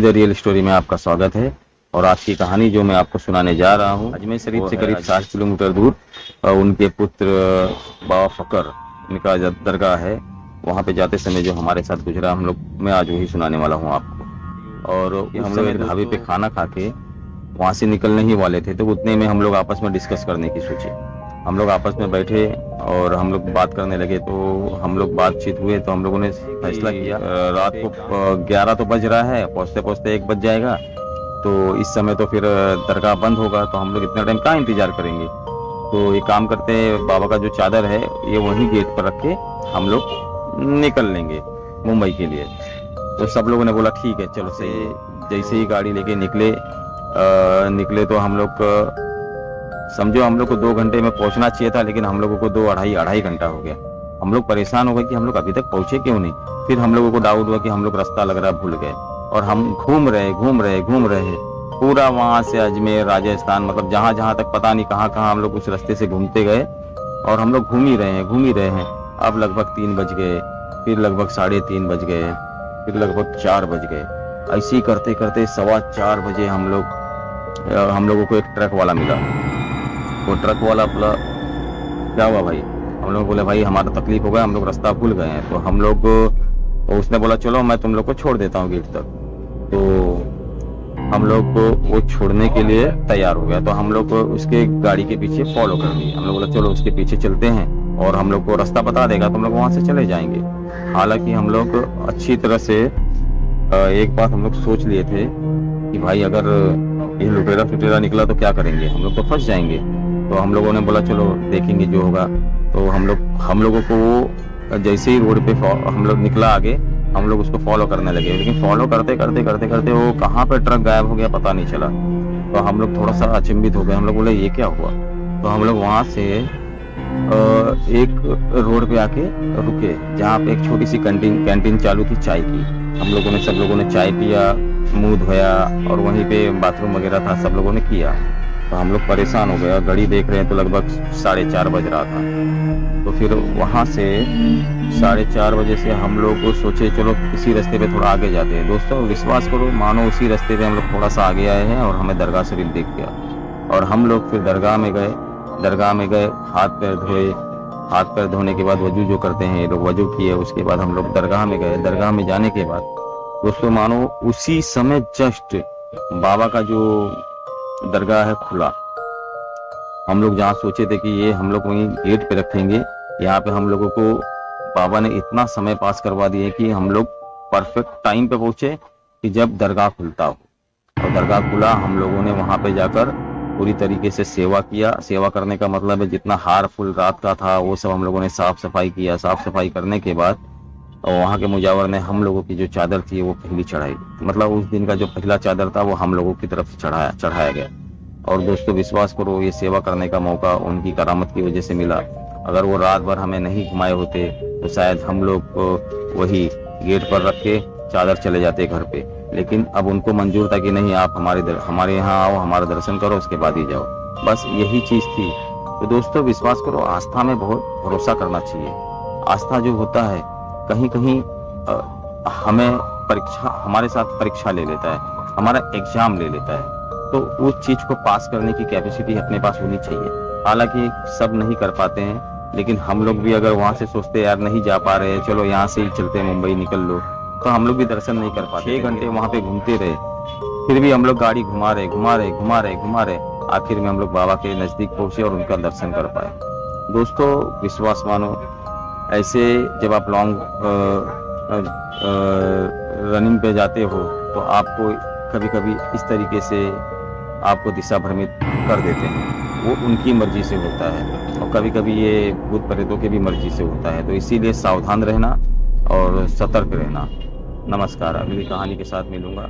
The real story में आपका स्वागत है। और आज की कहानी जो मैं आपको सुनाने जा रहा हूँ, अजमेर शरीफ से करीब 60 किलोमीटर दूर उनके पुत्र बाबा फकर, उनका दरगाह है, वहाँ पे जाते समय जो हमारे साथ गुजरा हम लोग, मैं आज वही सुनाने वाला हूँ आपको। और हम लोग एक ढाबे पे खाना खा के वहाँ से निकलने ही वाले थे, तो उतने में हम लोग आपस में डिस्कस करने की सोचे। हम लोग आपस में बैठे और हम लोग बात करने लगे, तो हम लोग बातचीत हुए, तो हम लोगों ने फैसला किया रात को 11 तो बज रहा है, पहुँचते पहुँचते 1 बज जाएगा, तो इस समय तो फिर दरगाह बंद होगा, तो हम लोग इतना टाइम कहाँ इंतजार करेंगे। तो एक काम करते हैं, बाबा का जो चादर है ये वहीं गेट पर रख के हम लोग निकल लेंगे मुंबई के लिए। तो सब लोगों ने बोला ठीक है चलो सही। जैसे ही गाड़ी लेके निकले तो हम लोग समझो हम लोग को 2 घंटे में पहुंचना चाहिए था, लेकिन हम लोगों को 2 अढ़ाई घंटा हो गया। हम लोग परेशान हो गए कि हम लोग अभी तक पहुंचे क्यों नहीं। फिर हम लोगों को डाउट हुआ कि हम लोग रास्ता लग रहा भूल गए, और हम घूम रहे पूरा वहां से अजमेर, राजस्थान, मतलब जहां जहां तक पता नहीं कहां कहां हम लोग उस रास्ते से घूमते गए, और हम लोग घूम ही रहे हैं। अब लगभग 3 बज गए, फिर लगभग 3:30 बज गए, फिर लगभग 4 बज गए। ऐसे ही करते करते 4:15 बजे हम लोगों को एक ट्रक वाला मिला। वो ट्रक वाला बोला क्या हुआ भाई, हम लोग बोले भाई हमारा तकलीफ हो गया, हम लोग रास्ता भूल गए हैं। तो हम लोग, उसने बोला चलो मैं तुम लोग को छोड़ देता हूँ गेट तक। तो हम लोग को वो छोड़ने के लिए तैयार हो गया, तो हम लोग को उसके गाड़ी के पीछे फॉलो कर दिए। हम लोग बोला चलो उसके पीछे चलते हैं और हम लोग को रास्ता बता देगा तो हम लोग वहां से चले जाएंगे। हालांकि हम लोग अच्छी तरह से एक बात हम लोग सोच लिए थे कि भाई अगर ये लुटेरा निकला तो क्या करेंगे, हम लोग तो फंस जाएंगे। तो हम लोगों ने बोला चलो देखेंगे जो होगा। तो हम लोगों को वो जैसे ही रोड पे हम लोग निकला आगे, हम लोग उसको फॉलो करने लगे, लेकिन फॉलो करते वो कहाँ पे ट्रक गायब हो गया पता नहीं चला। तो हम लोग थोड़ा सा अचंभित हो गए, हम लोग बोले ये क्या हुआ। तो हम लोग वहां से एक रोड पे आके रुके जहाँ पे एक छोटी सी कैंटीन चालू थी चाय की। सब लोगों ने चाय पिया, मुंह धोया, और वहीं पे बाथरूम वगैरह था, सब लोगों ने किया। तो हम लोग परेशान हो गए, घड़ी देख रहे हैं तो लगभग 4:30 बज रहा था। तो फिर वहां से 4:30 बजे से हम लोग सोचे चलो इसी रास्ते पे थोड़ा आगे जाते हैं। दोस्तों विश्वास करो, मानो उसी रास्ते पे हम लोग थोड़ा सा आगे आए हैं और हमें दरगाह शरीफ दिख गया। और हम लोग फिर दरगाह में गए, हाथ पैर धोने के बाद वजू जो करते हैं ये लोग, वजू किए। उसके बाद हम लोग दरगाह में गए। दरगाह में जाने के बाद दोस्तों मानो उसी समय जस्ट बाबा का जो दरगाह है खुला। हम लोग जहाँ सोचे थे कि ये हम लोग वहीं गेट पे रखेंगे, यहाँ पे हम लोगों को बाबा ने इतना समय पास करवा दिए कि हम लोग परफेक्ट टाइम पे पहुंचे कि जब दरगाह खुलता हो। और दरगाह खुला, हम लोगों ने वहां पे जाकर पूरी तरीके से सेवा किया। सेवा करने का मतलब है जितना हार फूल रात का था वो सब हम लोगों ने साफ सफाई किया। साफ सफाई करने के बाद और वहाँ के मुजावर ने हम लोगों की जो चादर थी वो पहली चढ़ाई, मतलब उस दिन का जो पहला चादर था वो हम लोगों की तरफ से चढ़ाया गया। और दोस्तों विश्वास करो, ये सेवा करने का मौका उनकी करामत की वजह से मिला। अगर वो रात भर हमें नहीं घुमाए होते तो शायद हम लोग को वही गेट पर रख के चादर चले जाते घर पे। लेकिन अब उनको मंजूर था कि नहीं, आप हमारे यहाँ आओ, हमारा दर्शन करो, उसके बाद ही जाओ। बस यही चीज थी। तो दोस्तों विश्वास करो, आस्था में बहुत भरोसा करना चाहिए। आस्था जो होता है कहीं कहीं हमारे साथ परीक्षा ले लेता है, हमारा एग्जाम ले लेता है। तो उस चीज को पास करने की कैपेसिटी अपने पास होनी चाहिए। हालांकि सब नहीं कर पाते हैं, लेकिन हम लोग भी अगर वहां से सोचते यार नहीं जा पा रहे, चलो यहाँ से ही चलते मुंबई निकल लो, तो हम लोग भी दर्शन नहीं कर पाते। 6 घंटे वहां पे घूमते रहे, फिर भी हम लोग गाड़ी घुमा रहे। आखिर में हम लोग बाबा के नजदीक पहुंचे और उनका दर्शन कर पाए। दोस्तों विश्वास मानो, ऐसे जब आप लॉन्ग रनिंग पे जाते हो तो आपको कभी कभी इस तरीके से आपको दिशा भ्रमित कर देते हैं। वो उनकी मर्जी से होता है, और कभी कभी ये भूत प्रेतों की भी मर्जी से होता है। तो इसीलिए सावधान रहना और सतर्क रहना। नमस्कार, अगली कहानी के साथ मिलूंगा।